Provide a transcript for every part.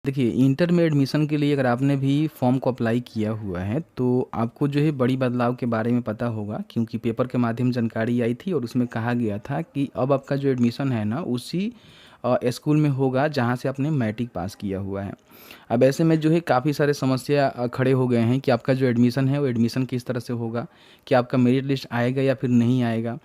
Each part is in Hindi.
देखिए, इंटर में एडमिशन के लिए अगर आपने भी फॉर्म को अप्लाई किया हुआ है, तो आपको जो है बड़ी बदलाव के बारे में पता होगा क्योंकि पेपर के माध्यम जानकारी आई थी और उसमें कहा गया था कि अब आपका जो एडमिशन है ना, उसी स्कूल में होगा जहाँ से आपने मैट्रिक पास किया हुआ है। अब ऐसे में जो है काफ़ी सारे समस्या खड़े हो गए हैं कि आपका जो एडमिशन है, वो एडमिशन किस तरह से होगा? क्या आपका मेरिट लिस्ट आएगा या फिर नहीं आएगा?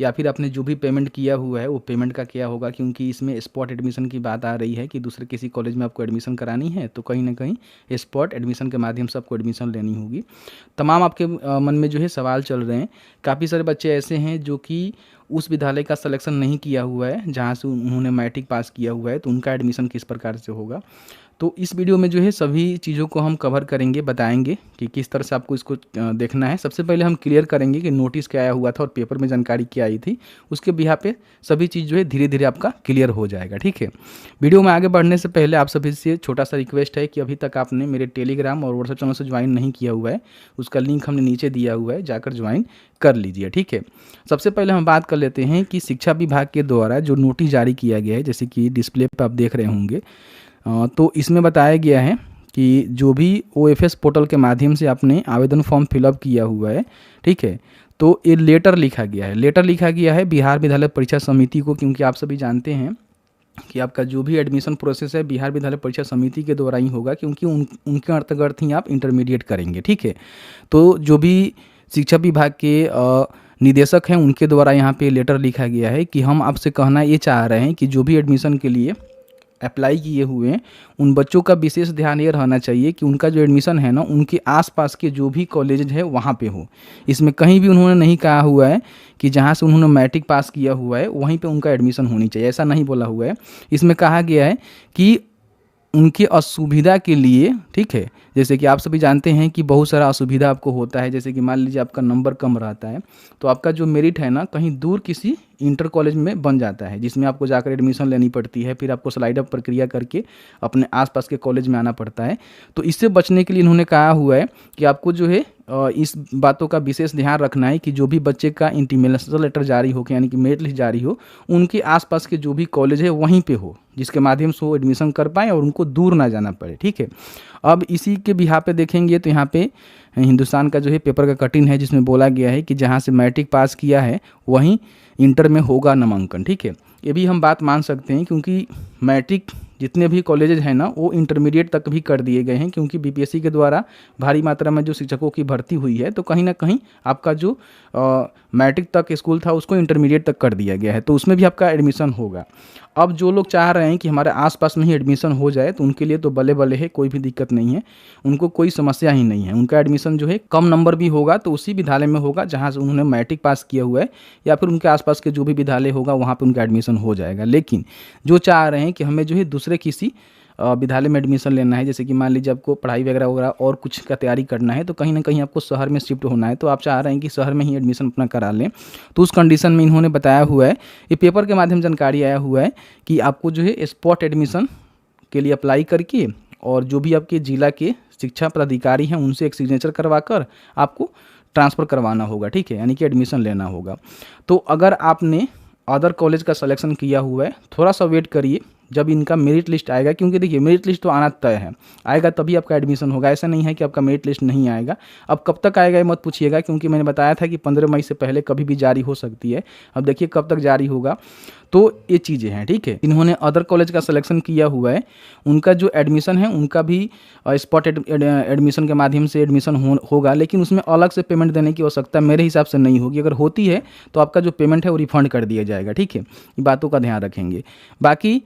या फिर आपने जो भी पेमेंट किया हुआ है वो पेमेंट का क्या होगा, क्योंकि इसमें स्पॉट एडमिशन की बात आ रही है कि दूसरे किसी कॉलेज में आपको एडमिशन करानी है तो कहीं ना कहीं स्पॉट एडमिशन के माध्यम से आपको एडमिशन लेनी होगी। तमाम आपके मन में जो है सवाल चल रहे हैं। काफ़ी सारे बच्चे ऐसे हैं जो कि उस विद्यालय का सिलेक्शन नहीं किया हुआ है जहाँ से उन्होंने मैट्रिक पास किया हुआ है, तो उनका एडमिशन किस प्रकार से होगा। तो इस वीडियो में जो है सभी चीज़ों को हम कवर करेंगे, बताएंगे कि किस तरह से आपको इसको देखना है। सबसे पहले हम क्लियर करेंगे कि नोटिस क्या आया हुआ था और पेपर में जानकारी क्या आई थी। उसके बिहाफ पे सभी चीज़ जो है धीरे धीरे आपका क्लियर हो जाएगा, ठीक है। वीडियो में आगे बढ़ने से पहले आप सभी से छोटा सा रिक्वेस्ट है कि अभी तक आपने मेरे टेलीग्राम और व्हाट्सएप चैनल से ज्वाइन नहीं किया हुआ है, उसका लिंक हमने नीचे दिया हुआ है, जाकर ज्वाइन कर लीजिए, ठीक है। सबसे पहले हम बात कर लेते हैं कि शिक्षा विभाग के द्वारा जो नोटिस जारी किया गया है, जैसे कि डिस्प्ले पर आप देख रहे होंगे, तो इसमें बताया गया है कि जो भी OFS पोर्टल के माध्यम से आपने आवेदन फॉर्म फिलअप किया हुआ है, ठीक है, तो ये लेटर लिखा गया है। लेटर लिखा गया है बिहार विद्यालय परीक्षा समिति को, क्योंकि आप सभी जानते हैं कि आपका जो भी एडमिशन प्रोसेस है बिहार विद्यालय परीक्षा समिति के द्वारा ही होगा, क्योंकि उनके अंतर्गत ही आप इंटरमीडिएट करेंगे, ठीक है। तो जो भी शिक्षा विभाग के निदेशक हैं उनके द्वारा यहाँ पे लेटर लिखा गया है कि हम आपसे कहना ये चाह रहे हैं कि जो भी एडमिशन के लिए अप्लाई किए हुए हैं उन बच्चों का विशेष ध्यान ये रहना चाहिए कि उनका जो एडमिशन है ना, उनके आसपास के जो भी कॉलेज है वहाँ पे हो। इसमें कहीं भी उन्होंने नहीं कहा हुआ है कि जहाँ से उन्होंने मैट्रिक पास किया हुआ है वहीं पे उनका एडमिशन होनी चाहिए, ऐसा नहीं बोला हुआ है। इसमें कहा गया है कि उनकी असुविधा के लिए, ठीक है, जैसे कि आप सभी जानते हैं कि बहुत सारा असुविधा आपको होता है, जैसे कि मान लीजिए आपका नंबर कम रहता है तो आपका जो मेरिट है ना कहीं दूर किसी इंटर कॉलेज में बन जाता है, जिसमें आपको जाकर एडमिशन लेनी पड़ती है, फिर आपको स्लाइड अप प्रक्रिया करके अपने आसपास के कॉलेज में आना पड़ता है। तो इससे बचने के लिए इन्होंने कहा हुआ है कि आपको जो है इस बातों का विशेष ध्यान रखना है कि जो भी बच्चे का इंटीमेशन लेटर जारी हो, यानी कि मेरिट लिस्ट जारी हो, उनके आसपास के जो भी कॉलेज है वहीं पे हो, जिसके माध्यम से वो एडमिशन कर पाएँ और उनको दूर ना जाना पड़े, ठीक है। अब इसी के बिहार पे देखेंगे तो यहाँ पे हिंदुस्तान का जो है पेपर का कटिंग है, जिसमें बोला गया है कि जहाँ से मैट्रिक पास किया है वहीं इंटर में होगा नामांकन, ठीक है। ये भी हम बात मान सकते हैं क्योंकि मैट्रिक जितने भी कॉलेजेस हैं ना वो इंटरमीडिएट तक भी कर दिए गए हैं, क्योंकि BPSC के द्वारा भारी मात्रा में जो शिक्षकों की भर्ती हुई है तो कहीं ना कहीं आपका जो मैट्रिक तक स्कूल था उसको इंटरमीडिएट तक कर दिया गया है, तो उसमें भी आपका एडमिशन होगा। अब जो लोग चाह रहे हैं कि हमारे आसपास में ही एडमिशन हो जाए तो उनके लिए तो बल्ले बल्ले है, कोई भी दिक्कत नहीं है, उनको कोई समस्या ही नहीं है। उनका एडमिशन जो है कम नंबर भी होगा तो उसी विद्यालय में होगा जहाँ से उन्होंने मैट्रिक पास किया हुआ है, या फिर उनके आसपास के जो भी विद्यालय होगा वहाँ पर उनका एडमिशन हो जाएगा। लेकिन जो चाह रहे हैं कि हमें जो है दूसरे किसी विद्यालय में एडमिशन लेना है, जैसे कि मान लीजिए आपको पढ़ाई वगैरह वगैरह और कुछ का तैयारी करना है तो कहीं ना कहीं आपको शहर में शिफ्ट होना है, तो आप चाह रहे हैं कि शहर में ही एडमिशन अपना करा लें, तो उस कंडीशन में इन्होंने बताया हुआ है, ये पेपर के माध्यम जानकारी आया हुआ है कि आपको जो है स्पॉट एडमिशन के लिए अप्लाई करके और जो भी आपके जिला के शिक्षा पदाधिकारी हैं उनसे एक सिग्नेचर करवा कर आपको ट्रांसफ़र करवाना होगा, ठीक है, यानी कि एडमिशन लेना होगा। तो अगर आपने अदर कॉलेज का सिलेक्शन किया हुआ है, थोड़ा सा वेट करिए जब इनका मेरिट लिस्ट आएगा, क्योंकि देखिए मेरिट लिस्ट तो आना तय है, आएगा तभी आपका एडमिशन होगा, ऐसा नहीं है कि आपका मेरिट लिस्ट नहीं आएगा। अब कब तक आएगा ये मत पूछिएगा, क्योंकि मैंने बताया था कि 15 मई से पहले कभी भी जारी हो सकती है। अब देखिए कब तक जारी होगा, तो ये चीज़ें हैं, ठीक है। इन्होंने अदर कॉलेज का सिलेक्शन किया हुआ है, उनका जो एडमिशन है उनका भी स्पॉट एडमिशन के माध्यम से एडमिशन होगा, लेकिन उसमें अलग से पेमेंट देने की आवश्यकता मेरे हिसाब से नहीं होगी। अगर होती है तो आपका जो पेमेंट है वो रिफंड कर दिया जाएगा, ठीक है। ये बातों का ध्यान रखेंगे। बाकी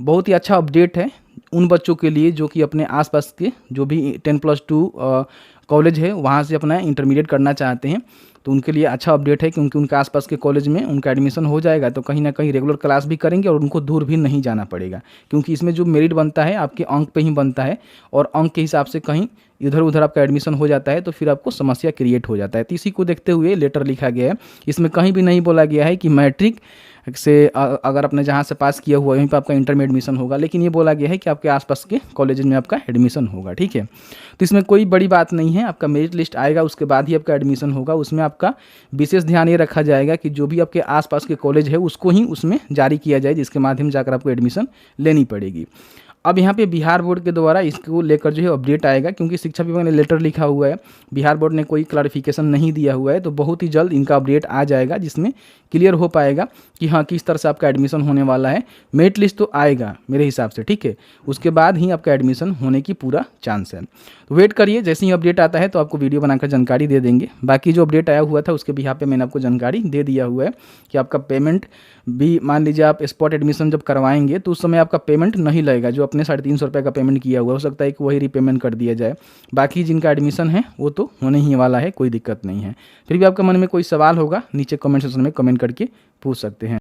बहुत ही अच्छा अपडेट है उन बच्चों के लिए जो कि अपने आसपास के जो भी 10+2 कॉलेज है वहाँ से अपना इंटरमीडिएट करना चाहते हैं, तो उनके लिए अच्छा अपडेट है, क्योंकि उनके आसपास के कॉलेज में उनका एडमिशन हो जाएगा तो कहीं ना कहीं रेगुलर क्लास भी करेंगे और उनको दूर भी नहीं जाना पड़ेगा, क्योंकि इसमें जो मेरिट बनता है आपके अंक पे ही बनता है, और अंक के हिसाब से कहीं इधर उधर आपका एडमिशन हो जाता है तो फिर आपको समस्या क्रिएट हो जाता है। तो इसी को देखते हुए लेटर लिखा गया है, इसमें कहीं भी नहीं बोला गया है कि मैट्रिक से अगर आपने जहाँ से पास किया हुआ वहीं पर आपका इंटर में एडमिशन होगा, लेकिन ये बोला गया है कि आपके आसपास के कॉलेज में आपका एडमिशन होगा, ठीक है। तो इसमें कोई बड़ी बात नहीं है, आपका मेरिट लिस्ट आएगा उसके बाद ही आपका एडमिशन होगा। उसमें आपका विशेष ध्यान ये रखा जाएगा कि जो भी आपके आसपास के कॉलेज है उसको ही उसमें जारी किया जाए, जिसके माध्यम से जाकर आपको एडमिशन लेनी पड़ेगी। अब यहाँ पे बिहार बोर्ड के द्वारा इसको लेकर जो है अपडेट आएगा, क्योंकि शिक्षा विभाग ने लेटर लिखा हुआ है, बिहार बोर्ड ने कोई क्लैरिफिकेशन नहीं दिया हुआ है, तो बहुत ही जल्द इनका अपडेट आ जाएगा जिसमें क्लियर हो पाएगा कि हाँ किस तरह से आपका एडमिशन होने वाला है। मेरिट लिस्ट तो आएगा मेरे हिसाब से, ठीक है, उसके बाद ही आपका एडमिशन होने की पूरा चांस है। तो वेट करिए, जैसे ही अपडेट आता है तो आपको वीडियो बनाकर जानकारी दे देंगे। बाकी जो अपडेट आया हुआ था उसके बिहाफ पे मैंने आपको जानकारी दे दिया हुआ है कि आपका पेमेंट भी, मान लीजिए आप स्पॉट एडमिशन जब करवाएंगे तो उस समय आपका पेमेंट नहीं लगेगा। जो अपने 350 रुपये का पेमेंट किया हुआ हो सकता है कि वही रीपेमेंट कर दिया जाए। बाकी जिनका एडमिशन है वो तो होने ही वाला है, कोई दिक्कत नहीं है। फिर भी आपका मन में कोई सवाल होगा नीचे कमेंट सेक्शन में कमेंट करके पूछ सकते हैं।